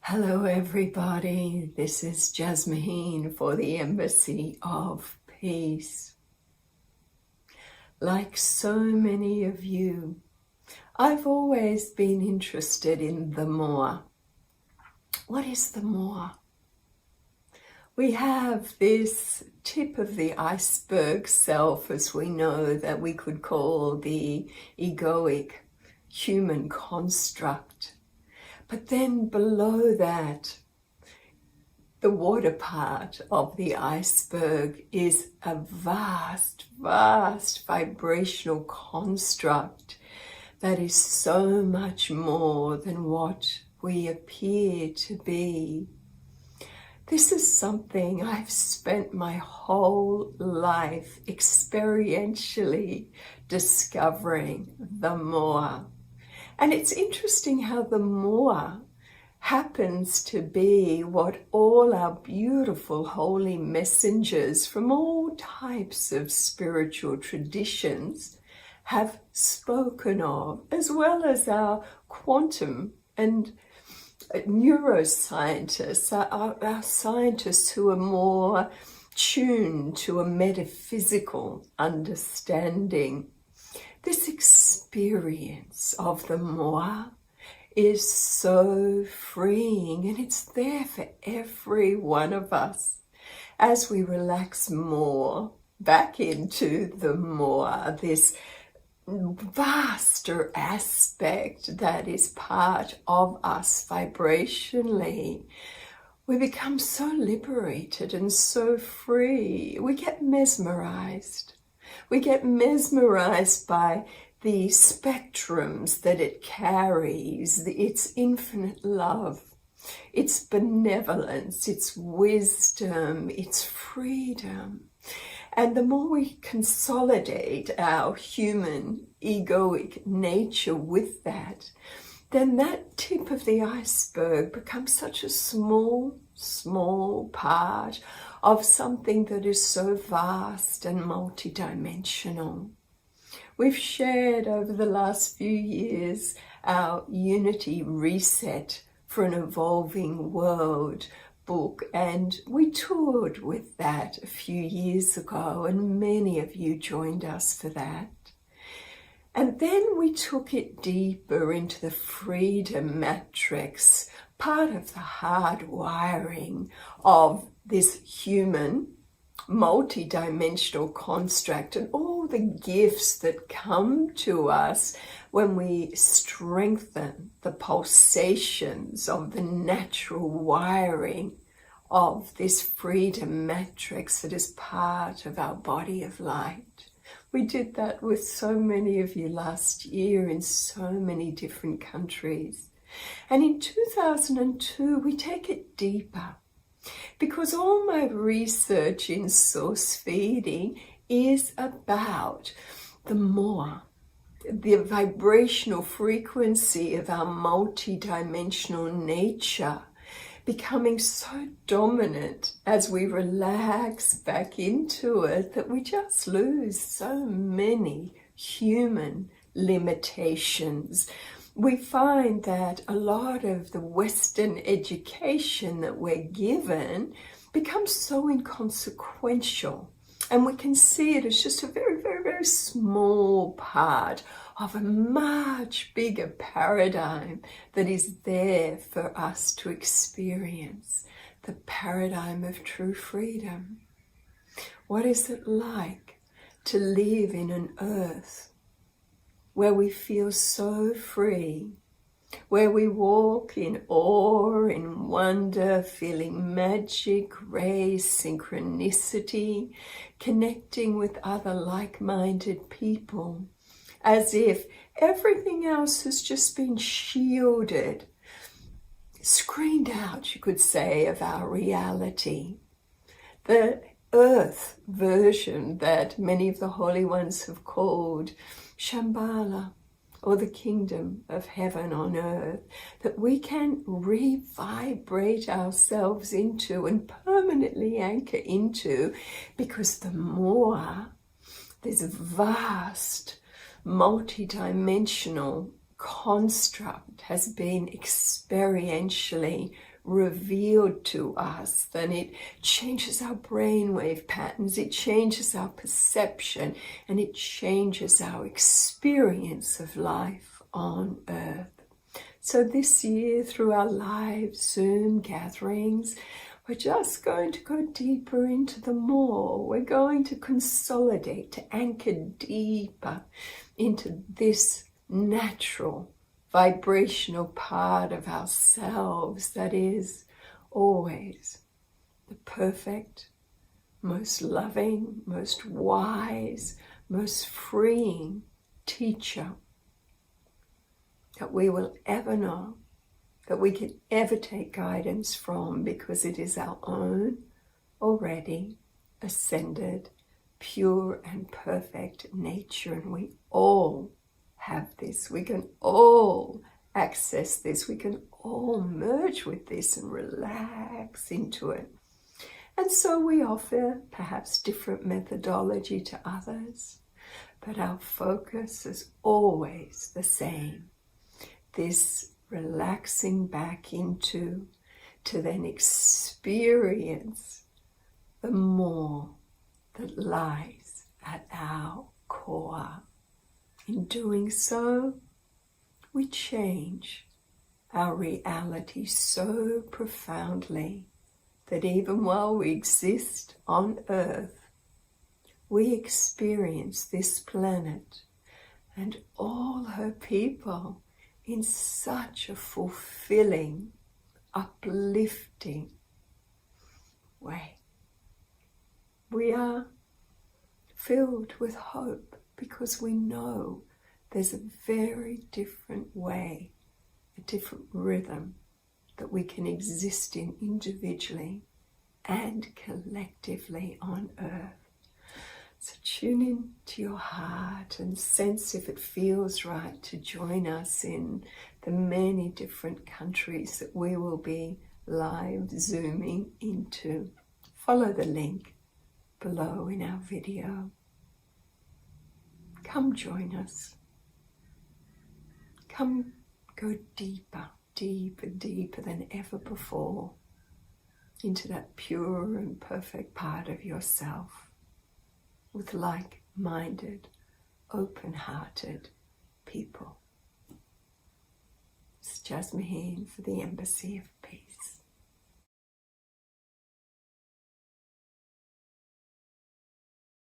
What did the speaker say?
Hello everybody, this is Jasmine for the Embassy of Peace. Like so many of you, I've always been interested in the more. What is the more? We have this tip of the iceberg self, as we know, that we could call the egoic human construct. But then below that, the water part of the iceberg is a vast, vast vibrational construct that is so much more than what we appear to be. This is something I've spent my whole life experientially discovering, the more. And it's interesting how the more happens to be what all our beautiful holy messengers from all types of spiritual traditions have spoken of, as well as our quantum and neuroscientists, our scientists who are more tuned to a metaphysical understanding. This experience of the more is so freeing, and it's there for every one of us as we relax more back into the more, this vaster aspect that is part of us vibrationally. We become so liberated and so free. We get mesmerized. We get mesmerized by the spectrums that it carries, its infinite love, its benevolence, its wisdom, its freedom. And the more we consolidate our human egoic nature with that, then that tip of the iceberg becomes such a small, small part of something that is so vast and multidimensional. We've shared over the last few years our Unity Reset for an Evolving World book, and we toured with that a few years ago, and many of you joined us for that. And then we took it deeper into the freedom matrix, part of the hard wiring of this human multi-dimensional construct, and all the gifts that come to us when we strengthen the pulsations of the natural wiring of this freedom matrix that is part of our body of light. We did that with so many of you last year in so many different countries. And in 2002, we take it deeper, because all my research in source feeding is about the more, the vibrational frequency of our multi-dimensional nature becoming so dominant as we relax back into it that we just lose so many human limitations. We find that a lot of the Western education that we're given becomes so inconsequential, and we can see it as just a very, very, very small part of a much bigger paradigm that is there for us to experience, the paradigm of true freedom. What is it like to live in an earth where we feel so free, where we walk in awe, in wonder, feeling magic, grace, synchronicity, connecting with other like-minded people, as if everything else has just been shielded, screened out, you could say, of our reality. The earth version that many of the holy ones have called Shambhala, or the kingdom of heaven on earth, that we can revibrate ourselves into and permanently anchor into, because the more this vast multi-dimensional construct has been experientially revealed to us, then it changes our brainwave patterns, it changes our perception, and it changes our experience of life on earth. So this year, through our live Zoom gatherings, we're just going to go deeper into the more. We're going to consolidate, to anchor deeper into this natural, vibrational part of ourselves that is always the perfect, most loving, most wise, most freeing teacher that we will ever know, that we can ever take guidance from, because it is our own already ascended, pure and perfect nature. And we all have this. We can all access this. We can all merge with this and relax into it. And so we offer perhaps different methodology to others, but our focus is always the same. This relaxing back into, to then experience the more that lies at our core. In doing so, we change our reality so profoundly that even while we exist on Earth, we experience this planet and all her people in such a fulfilling, uplifting way. We are filled with hope because we know there's a very different way, a different rhythm that we can exist in individually and collectively on Earth. So tune in to your heart and sense if it feels right to join us in the many different countries that we will be live zooming into. Follow the link below in our video. Come join us. Come go deeper, deeper, deeper than ever before into that pure and perfect part of yourself, with like-minded, open-hearted people. It's Jasmine for the Embassy of Peace.